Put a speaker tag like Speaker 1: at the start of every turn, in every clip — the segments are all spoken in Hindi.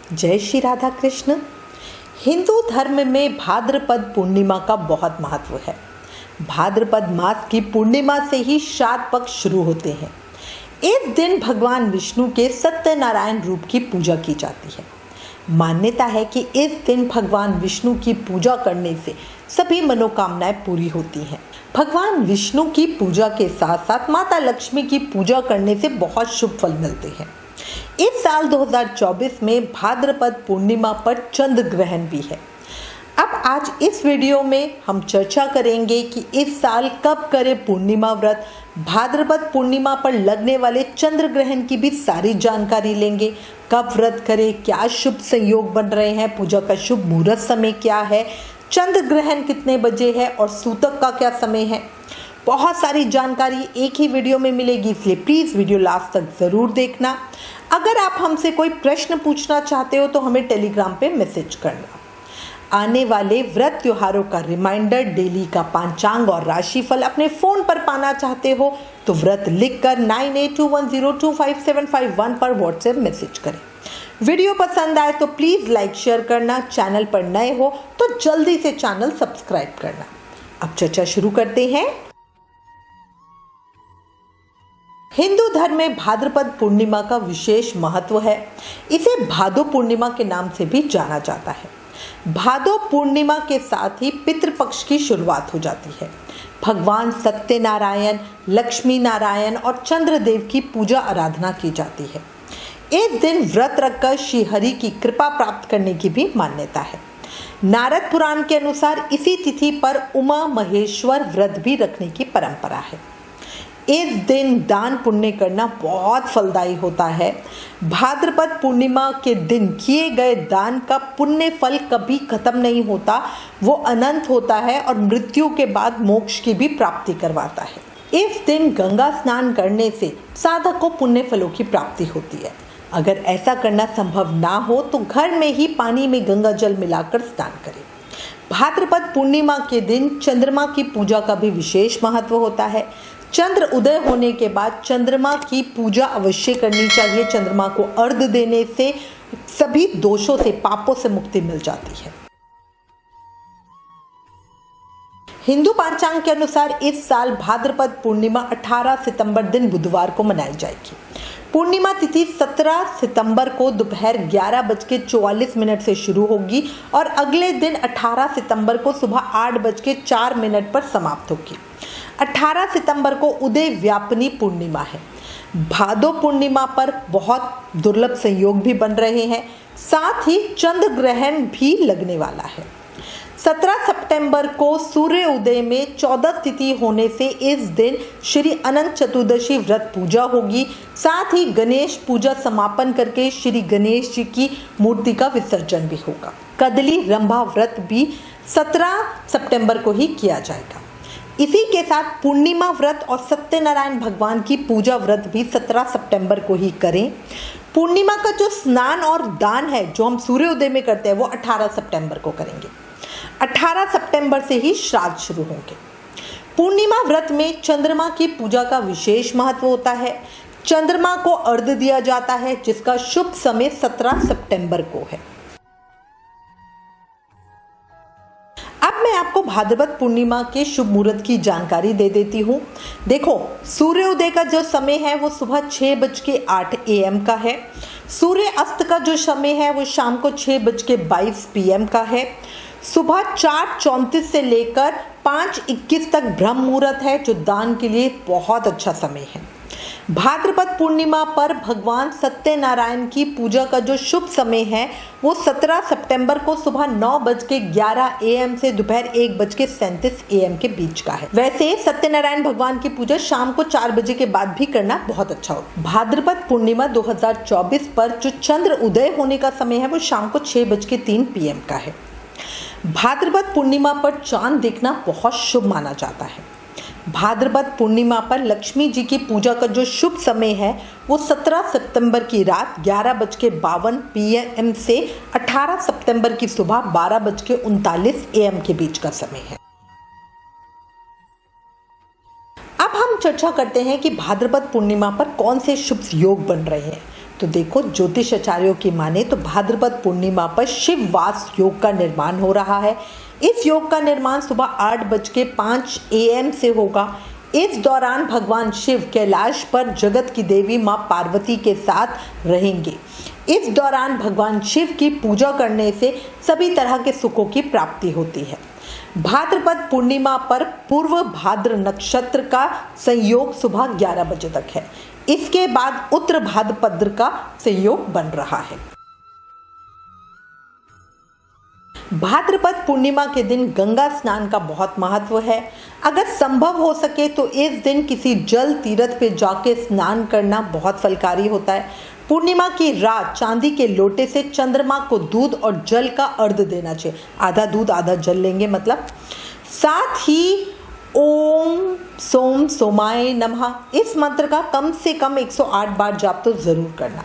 Speaker 1: जय श्री राधा कृष्ण। हिंदू धर्म में भाद्रपद पूर्णिमा का बहुत महत्व है। भाद्रपद मास की पूर्णिमा से ही श्राद्ध पक्ष शुरू होते हैं। इस दिन भगवान विष्णु के सत्यनारायण रूप की पूजा की जाती है। मान्यता है कि इस दिन भगवान विष्णु की पूजा करने से सभी मनोकामनाएं पूरी होती हैं। भगवान विष्णु की पूजा के साथ साथ माता लक्ष्मी की पूजा करने से बहुत शुभ फल मिलते हैं। इस साल 2024 में भाद्रपद पूर्णिमा पर चंद्र ग्रहण भी है। अब आज इस वीडियो में हम चर्चा करेंगे कि इस साल कब करें पूर्णिमा व्रत, भाद्रपद पूर्णिमा पर लगने वाले चंद्र ग्रहण की भी सारी जानकारी लेंगे। कब व्रत करें, क्या शुभ संयोग बन रहे हैं, पूजा का शुभ मुहूर्त समय क्या है, चंद्र ग्रहण कितने बजे है और सूतक का क्या समय है। बहुत सारी जानकारी एक ही वीडियो में मिलेगी, इसलिए प्लीज़ वीडियो लास्ट तक ज़रूर देखना। अगर आप हमसे कोई प्रश्न पूछना चाहते हो तो हमें टेलीग्राम पे मैसेज करना। आने वाले व्रत त्योहारों का रिमाइंडर, डेली का पंचांग और राशिफल अपने फ़ोन पर पाना चाहते हो तो व्रत लिखकर 9821025751 पर व्हाट्सएप मैसेज करें। वीडियो पसंद आए तो प्लीज़ लाइक शेयर करना। चैनल पर नए हो तो जल्दी से चैनल सब्सक्राइब करना। अब चर्चा शुरू करते हैं। हिंदू धर्म में भाद्रपद पूर्णिमा का विशेष महत्व है। इसे भादो पूर्णिमा के नाम से भी जाना जाता है। भादो पूर्णिमा के साथ ही पितृपक्ष की शुरुआत हो जाती है। भगवान सत्यनारायण, लक्ष्मी नारायण और चंद्रदेव की पूजा आराधना की जाती है। इस दिन व्रत रखकर श्री हरि की कृपा प्राप्त करने की भी मान्यता है। नारद पुराण के अनुसार इसी तिथि पर उमा महेश्वर व्रत भी रखने की परंपरा है। इस दिन दान पुण्य करना बहुत फलदायी होता है। भाद्रपद पूर्णिमा के दिन किए गए दान का पुण्य फल कभी खत्म नहीं होता, वो अनंत होता है और मृत्यु के बाद मोक्ष की भी प्राप्ति करवाता है। इस दिन गंगा स्नान करने से साधक को पुण्य फलों की प्राप्ति होती है। अगर ऐसा करना संभव ना हो तो घर में ही पानी में गंगा जल मिलाकर स्नान करें। भाद्रपद पूर्णिमा के दिन चंद्रमा की पूजा का भी विशेष महत्व होता है। चंद्र उदय होने के बाद चंद्रमा की पूजा अवश्य करनी चाहिए। चंद्रमा को अर्घ्य देने से सभी दोषों से, पापों से मुक्ति मिल जाती है। हिंदू पंचांग के अनुसार इस साल भाद्रपद पूर्णिमा 18 सितंबर दिन बुधवार को मनाई जाएगी। पूर्णिमा तिथि 17 सितंबर को दोपहर 11:44 से शुरू होगी और अगले दिन 18 सितंबर को सुबह 8:04 पर समाप्त होगी। 18 सितंबर को उदय व्यापनी पूर्णिमा है। भादो पूर्णिमा पर बहुत दुर्लभ संयोग भी बन रहे हैं, साथ ही चंद्र ग्रहण भी लगने वाला है। 17 सितंबर को सूर्य उदय में 14 तिथि होने से इस दिन श्री अनंत चतुर्दशी व्रत पूजा होगी। साथ ही गणेश पूजा समापन करके श्री गणेश जी की मूर्ति का विसर्जन भी होगा। कदली रंभा व्रत भी 17 सितंबर को ही किया जाएगा। इसी के साथ पूर्णिमा व्रत और सत्यनारायण भगवान की पूजा व्रत भी 17 सितंबर को ही करें। पूर्णिमा का जो स्नान और दान है जो हम सूर्योदय में करते हैं वो 18 सितंबर को करेंगे। 18 सितंबर से ही श्राद्ध शुरू होंगे। पूर्णिमा व्रत में चंद्रमा की पूजा का विशेष महत्व होता है। चंद्रमा को अर्घ्य दिया जाता है जिसका शुभ समय 17 सितंबर को है। अब मैं आपको भाद्रपद पूर्णिमा के शुभ मुहूर्त की जानकारी दे देती हूँ। देखो, सूर्योदय का जो समय है वो सुबह 6:08 AM का है। सूर्य अस्त का जो समय है वो शाम को 6:22 PM का है। सुबह 4:34 से लेकर 5:21 तक ब्रह्म मुहूर्त है जो दान के लिए बहुत अच्छा समय है। भाद्रपद पूर्णिमा पर भगवान सत्यनारायण की पूजा का जो शुभ समय है वो 17 सितंबर को सुबह 9:11 AM से दोपहर 1:37 AM के बीच का है। वैसे सत्यनारायण भगवान की पूजा शाम को 4 बजे के बाद भी करना बहुत अच्छा होगा। भाद्रपद पूर्णिमा 2024 पर जो चंद्र उदय होने का समय है वो शाम को 6:03 PM का है। भाद्रपद पूर्णिमा पर चांद देखना बहुत शुभ माना जाता है। भाद्रपद पूर्णिमा पर लक्ष्मी जी की पूजा का जो शुभ समय है वो 17 सितंबर की रात 11:52 PM से 18 सितंबर की सुबह 12:39 AM के बीच का समय है। अब हम चर्चा करते हैं कि भाद्रपद पूर्णिमा पर कौन से शुभ योग बन रहे हैं। तो देखो, ज्योतिष आचार्यों की माने तो भाद्रपद पूर्णिमा पर शिव वास योग का निर्माण हो रहा है। इस योग का निर्माण सुबह 8:05 AM से होगा। इस दौरान भगवान शिव कैलाश पर जगत की देवी मां पार्वती के साथ रहेंगे। इस दौरान भगवान शिव की पूजा करने से सभी तरह के सुखों की प्राप्ति होती है। भाद्रपद पूर्णिमा पर पूर्व भाद्र नक्षत्र का संयोग सुबह 11 बजे तक है। इसके बाद उत्तर भाद्रपद का संयोग बन रहा है। भाद्रपद पूर्णिमा के दिन गंगा स्नान का बहुत महत्व है। अगर संभव हो सके तो इस दिन किसी जल तीर्थ पे जाके स्नान करना बहुत फलकारी होता है। पूर्णिमा की रात चांदी के लोटे से चंद्रमा को दूध और जल का अर्घ देना चाहिए। आधा दूध आधा जल लेंगे मतलब। साथ ही ओम सोम सोमाय नमः इस मंत्र का कम से कम 108 बार जाप तो जरूर करना।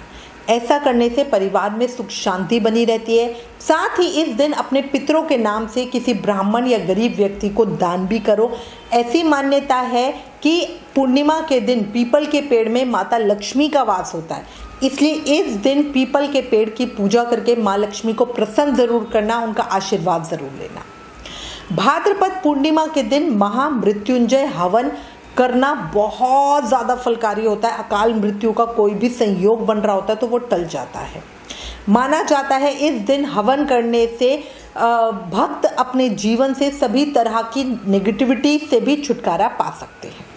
Speaker 1: ऐसा करने से परिवार में सुख शांति बनी रहती है। साथ ही इस दिन अपने पितरों के नाम से किसी ब्राह्मण या गरीब व्यक्ति को दान भी करो। ऐसी मान्यता है कि पूर्णिमा के दिन पीपल के पेड़ में माता लक्ष्मी का वास होता है, इसलिए इस दिन पीपल के पेड़ की पूजा करके माँ लक्ष्मी को प्रसन्न जरूर करना, उनका आशीर्वाद जरूर लेना। भाद्रपद पूर्णिमा के दिन महामृत्युंजय हवन करना बहुत ज़्यादा फलकारी होता है। अकाल मृत्यु का कोई भी संयोग बन रहा होता है तो वो टल जाता है। माना जाता है इस दिन हवन करने से भक्त अपने जीवन से सभी तरह की नेगेटिविटी से भी छुटकारा पा सकते हैं।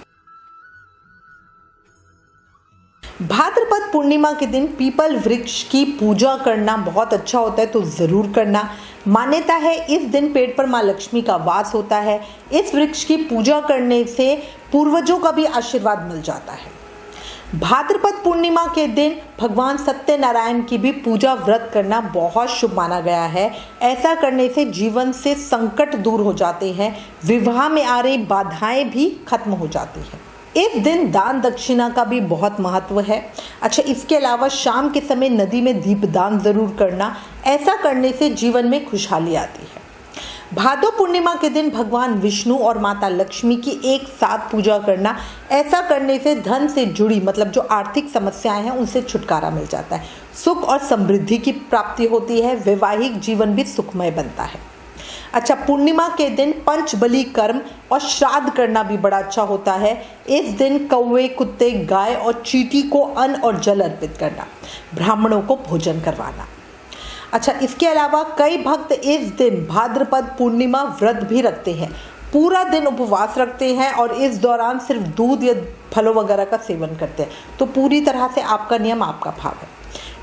Speaker 1: भाद्रपद पूर्णिमा के दिन पीपल वृक्ष की पूजा करना बहुत अच्छा होता है, तो ज़रूर करना। मान्यता है इस दिन पेड़ पर माँ लक्ष्मी का वास होता है। इस वृक्ष की पूजा करने से पूर्वजों का भी आशीर्वाद मिल जाता है। भाद्रपद पूर्णिमा के दिन भगवान सत्यनारायण की भी पूजा व्रत करना बहुत शुभ माना गया है। ऐसा करने से जीवन से संकट दूर हो जाते हैं, विवाह में आ रही बाधाएं भी खत्म हो जाती हैं। इस दिन दान दक्षिणा का भी बहुत महत्व है। अच्छा, इसके अलावा शाम के समय नदी में दीपदान जरूर करना। ऐसा करने से जीवन में खुशहाली आती है। भादो पूर्णिमा के दिन भगवान विष्णु और माता लक्ष्मी की एक साथ पूजा करना। ऐसा करने से धन से जुड़ी मतलब जो आर्थिक समस्याएं हैं उनसे छुटकारा मिल जाता है। सुख और समृद्धि की प्राप्ति होती है। वैवाहिक जीवन भी सुखमय बनता है। अच्छा, पूर्णिमा के दिन पंचबली कर्म और श्राद्ध करना भी बड़ा अच्छा होता है। इस दिन कौवे, कुत्ते, गाय और चींटी को अन्न और जल अर्पित करना, ब्राह्मणों को भोजन करवाना। अच्छा, इसके अलावा कई भक्त इस दिन भाद्रपद पूर्णिमा व्रत भी रखते हैं। पूरा दिन उपवास रखते हैं और इस दौरान सिर्फ दूध या फलों वगैरह का सेवन करते हैं। तो पूरी तरह से आपका नियम, आपका भाव है।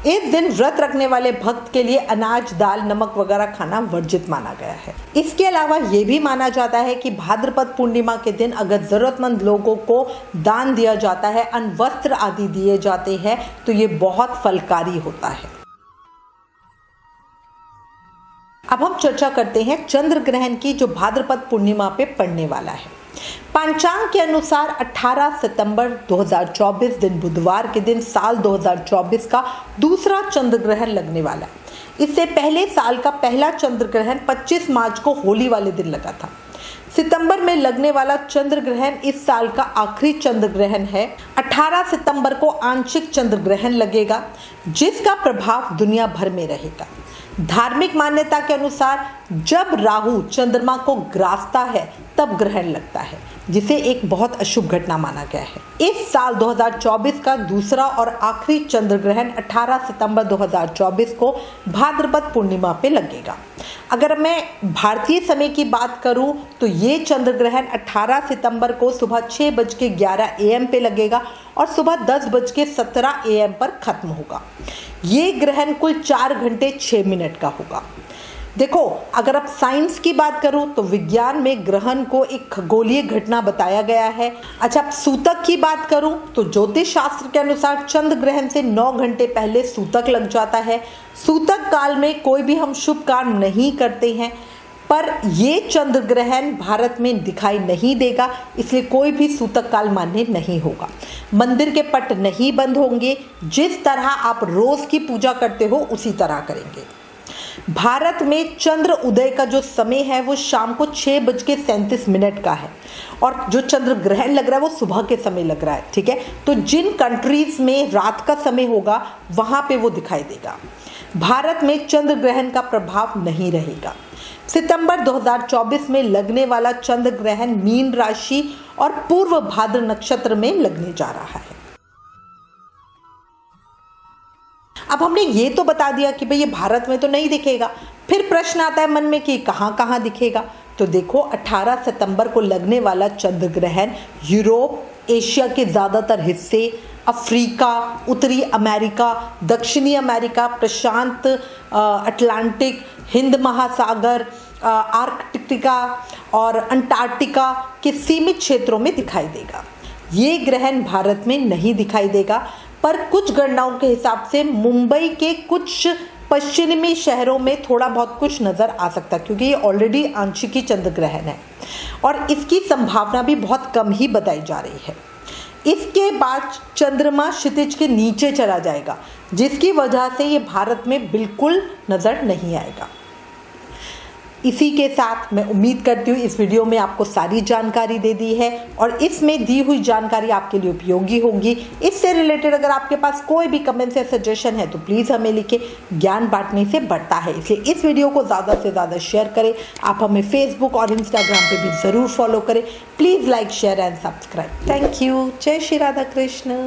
Speaker 1: इस दिन व्रत रखने वाले भक्त के लिए अनाज, दाल, नमक वगैरह खाना वर्जित माना गया है। इसके अलावा ये भी माना जाता है कि भाद्रपद पूर्णिमा के दिन अगर जरूरतमंद लोगों को दान दिया जाता है, अन्न वस्त्र आदि दिए जाते हैं, तो ये बहुत फलकारी होता है। अब हम चर्चा करते हैं चंद्र ग्रहण की, जो भाद्रपद पूर्णिमा पे पड़ने वाला है। पंचांग के अनुसार 18 सितंबर 2024 दिन बुधवार के दिन साल 2024 का दूसरा चंद्र ग्रहण लगने वाला है। इससे पहले साल का पहला चंद्र ग्रहण 25 मार्च को होली वाले दिन लगा था। सितंबर में लगने वाला चंद्र ग्रहण इस साल का आखिरी चंद्र ग्रहण है। 18 सितंबर को आंशिक चंद्र ग्रहण लगेगा, जिसका प्रभाव दुनिया भर में रहेगा। धार्मिक मान्यता के अनुसार जब राहु चंद्रमा को ग्रासता है तब ग्रहण लगता है, जिसे एक बहुत अशुभ घटना माना गया है। इस साल 2024 का दूसरा और आखिरी चंद्र ग्रहण 18 सितंबर 2024 को भाद्रपद पूर्णिमा पे लगेगा। अगर मैं भारतीय समय की बात करूं तो ये चंद्र ग्रहण 18 सितंबर को सुबह 6:11 AM पे लगेगा और सुबह 10:17 AM पर खत्म होगा। ये ग्रहण कुल 4 घंटे 6 मिनट का होगा। देखो, अगर आप साइंस की बात करूं तो विज्ञान में ग्रहण को एक खगोलीय घटना बताया गया है। अच्छा, सूतक की बात करूं तो ज्योतिष शास्त्र के अनुसार चंद्र ग्रहण से 9 घंटे पहले सूतक लग जाता है। सूतक काल में कोई भी हम शुभ काम नहीं करते हैं, पर ये चंद्र ग्रहण भारत में दिखाई नहीं देगा, इसलिए कोई भी सूतक काल मान्य नहीं होगा। मंदिर के पट नहीं बंद होंगे। जिस तरह आप रोज की पूजा करते हो उसी तरह करेंगे। भारत में चंद्र उदय का जो समय है वो शाम को 6:37 का है और जो चंद्र ग्रहण लग रहा है वो सुबह के समय लग रहा है। ठीक है, तो जिन कंट्रीज में रात का समय होगा वहां पे वो दिखाई देगा। भारत में चंद्र ग्रहण का प्रभाव नहीं रहेगा। सितंबर 2024 में लगने वाला चंद्र ग्रहण मीन राशि और पूर्व भाद्र नक्षत्र में लगने जा रहा है। अब हमने ये तो बता दिया कि भाई ये भारत में तो नहीं दिखेगा, फिर प्रश्न आता है मन में कि कहाँ कहाँ दिखेगा। तो देखो 18 सितंबर को लगने वाला चंद्र ग्रहण यूरोप, एशिया के ज़्यादातर हिस्से, अफ्रीका, उत्तरी अमेरिका, दक्षिणी अमेरिका, प्रशांत अटलांटिक, हिंद महासागर, आर्कटिका और अंटार्कटिका के सीमित क्षेत्रों में दिखाई देगा। ये ग्रहण भारत में नहीं दिखाई देगा, पर कुछ गणनाओं के हिसाब से मुंबई के कुछ पश्चिमी शहरों में थोड़ा बहुत कुछ नज़र आ सकता है, क्योंकि ये ऑलरेडी आंशिक ही चंद्र ग्रहण है और इसकी संभावना भी बहुत कम ही बताई जा रही है। इसके बाद चंद्रमा क्षितिज के नीचे चला जाएगा, जिसकी वजह से ये भारत में बिल्कुल नज़र नहीं आएगा। इसी के साथ मैं उम्मीद करती हूँ इस वीडियो में आपको सारी जानकारी दे दी है और इसमें दी हुई जानकारी आपके लिए उपयोगी होगी। इससे रिलेटेड अगर आपके पास कोई भी कमेंट्स या सजेशन है तो प्लीज़ हमें लिखें। ज्ञान बांटने से बढ़ता है, इसलिए इस वीडियो को ज़्यादा से ज़्यादा शेयर करें। आप हमें फेसबुक और इंस्टाग्राम पे भी ज़रूर फॉलो करें। Please like, share and subscribe. Thank you. जय श्री राधा कृष्ण।